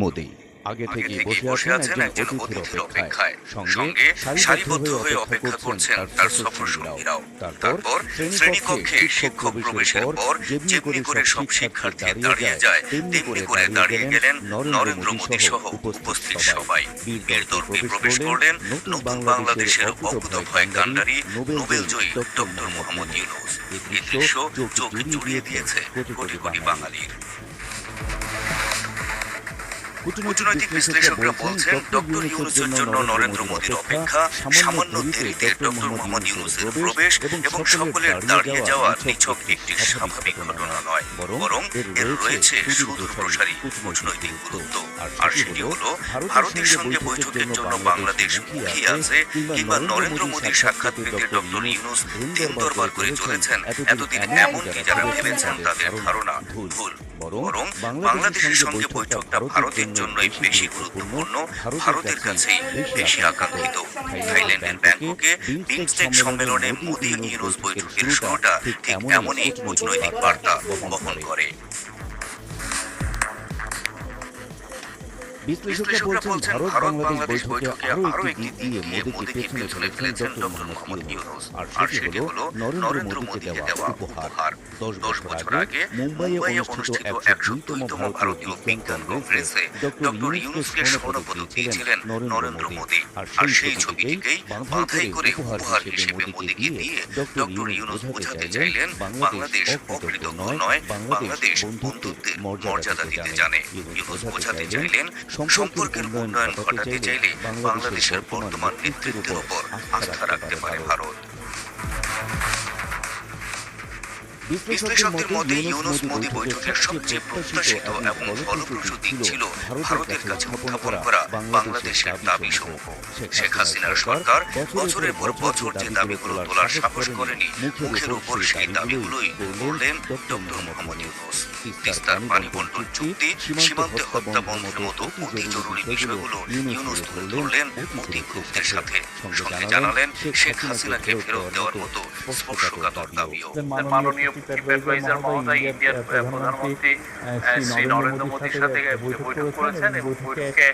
মোদি আগে থেকেই বসে আছেন একজন অতিথির অপেক্ষায়, সঙ্গে সারিবদ্ধ হয়ে অপেক্ষা করছেন তার সফরসঙ্গীরাও। তারপর শ্রেণীকক্ষে শিক্ষক প্রবেশের পর যেমনি করে সব শিক্ষার্থী দাঁড়িয়ে যায়, তেমনি করে দাঁড়িয়ে গেলেন নরেন্দ্র মোদি সহ উপস্থিত সবাই। বীরদর্পে প্রবেশ করলেন নতুন বাংলাদেশের অকুতোভয় কাণ্ডারি নোবেলজয়ী ডক্টর মোহাম্মদ ইউনূস। এই দৃশ্য চোখ জুড়িয়ে দিয়েছে কোটি কোটি বাঙালির। কূটনৈতিক বিশ্লেষকরা বলছেন, ডক্টর ইউনূসের জন্য নরেন্দ্র মোদির অপেক্ষা সামান্য দেরিতে ডক্টর মোহাম্মদ ইউনূসের প্রবেশ এবং সকলের দাঁড়িয়ে যাওয়া নিছক একটি স্বাভাবিক ঘটনা নয়, বরং এর রয়েছে সুদূর প্রসারী কূটনৈতিক গুরুত্ব। আর সেটি হল, ভারতের সঙ্গে বৈঠকের জন্য বাংলাদেশ মুখিয়ে আছে, কিংবা নরেন্দ্র মোদির সাক্ষাৎ পেতে ডক্টর ইউনূস দিন দরবার করে চলেছেন, এতদিন এমনকি যারা ভেবেছেন তাদের ধারণা ভুল। বরং বাংলাদেশের সঙ্গে বৈঠকটা ভারতের জন্যই বেশি গুরুত্বপূর্ণ, ভারতের কাছেই বেশি আকাঙ্ক্ষিত। থাইল্যান্ডের ব্যাংককে বিমস্টেক সম্মেলনে মোদি ইউনূস বৈঠকের শুরুটা ঠিক এমনই কূটনৈতিক বার্তা বহন করে। বিশ্লেষকরা বলছেন, ভারত বাংলাদেশ বৈঠকে আরও একটি দিক দিয়ে মোদিকে পেছনে ফেলেছেন ডক্টর মোহাম্মদ ইউনূস, আর সেটি হল নরেন্দ্র মোদিকে দেওয়া উপহার। 10 বছর আগে মুম্বাইয়ে অনুষ্ঠিত 102তম ভারতীয় বিজ্ঞান কংগ্রেসে ডক্টর ইউনূসকে স্বর্ণপদক দিয়েছিলেন নরেন্দ্র মোদি। আর সেই ছবিটিকেই বাঁধাই করে উপহার হিসেবে মোদিকে দিয়ে ডক্টর ইউনূস বোঝাতে চাইলেন, বাংলাদেশ অকৃতজ্ঞ নয়, বাংলাদেশ বন্ধুত্বের মর্যাদা দিতে জানে। ইউনূস বোঝাতে চাইলেন, সম্পর্কের উন্নয়ন ঘটাতে চাইলে বাংলাদেশের বর্তমান নেতৃত্বের উপর আস্থা রাখতে পারে ভারত। বিশ্লেষকদের মতে, ইউনূস মোদি বৈঠকের সবচেয়ে প্রত্যাশিত এবং ফলপ্রসূ দিক ছিল ভারতের কাছে উত্থাপন করা বাংলাদেশের দাবিসমূহ। শেখ হাসিনার সরকার বছরের পর বছর যে দাবিগুলো তোলার সাহস করেনি, মুখের উপর সেই দাবিগুলোই করলেন ডক্টর মোহাম্মদ ইউনূস। তিস্তার পানি বন্টন চুক্তি, সীমান্তে হত্যা বন্ধের মতো অতি জরুরি বিষয়গুলো ইউনূস তুলে ধরলেন মোদি গ্রুপদের সাথে। সঙ্গে জানালেন, শেখ হাসিনাকে ফেরত দেওয়ার মতো স্পর্শকাতর দাবিও। মাননীয় চিফ অ্যাডভাইজার মহোদয় ইন্ডিয়ার প্রধানমন্ত্রী শ্রী নরেন্দ্র মোদীর সাথে বৈঠক করেছেন এবং বৈঠকে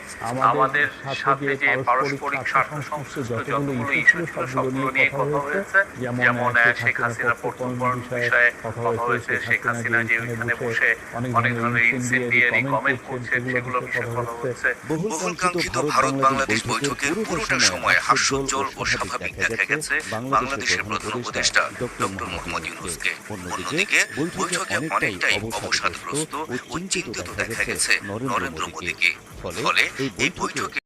আমাদের সাথে যে পারস্পরিক স্বার্থ সংশ্লিষ্ট যতগুলো ইস্যু ছিল সবগুলো নিয়ে কথা হয়েছে। যেমন শেখ হাসিনার প্রত্যর্পণ বিষয়ে কথা হয়েছে, শেখ হাসিনা যে ওইখানে বসে অনেক ধরনের ইনসেন্ডিয়ারি কমেন্ট করছেন সেগুলো বিষয়ে কথা হয়েছে। বহুকাঙ্ক্ষিত ভারত বাংলাদেশ বৈঠকের পুরোটা সময় হাস্যোজ্জ্বল ও স্বাভাবিক দেখা গেছে বাংলাদেশের প্রধান উপদেষ্টা ডক্টর মোহাম্মদ ইউনূসকে। অন্যদিকে বৈঠকে অনেকটাই অবসাদগ্রস্ত ও চিন্তিত দেখা গেছে নরেন্দ্র মোদিকে। ফলে এই বৈঠকে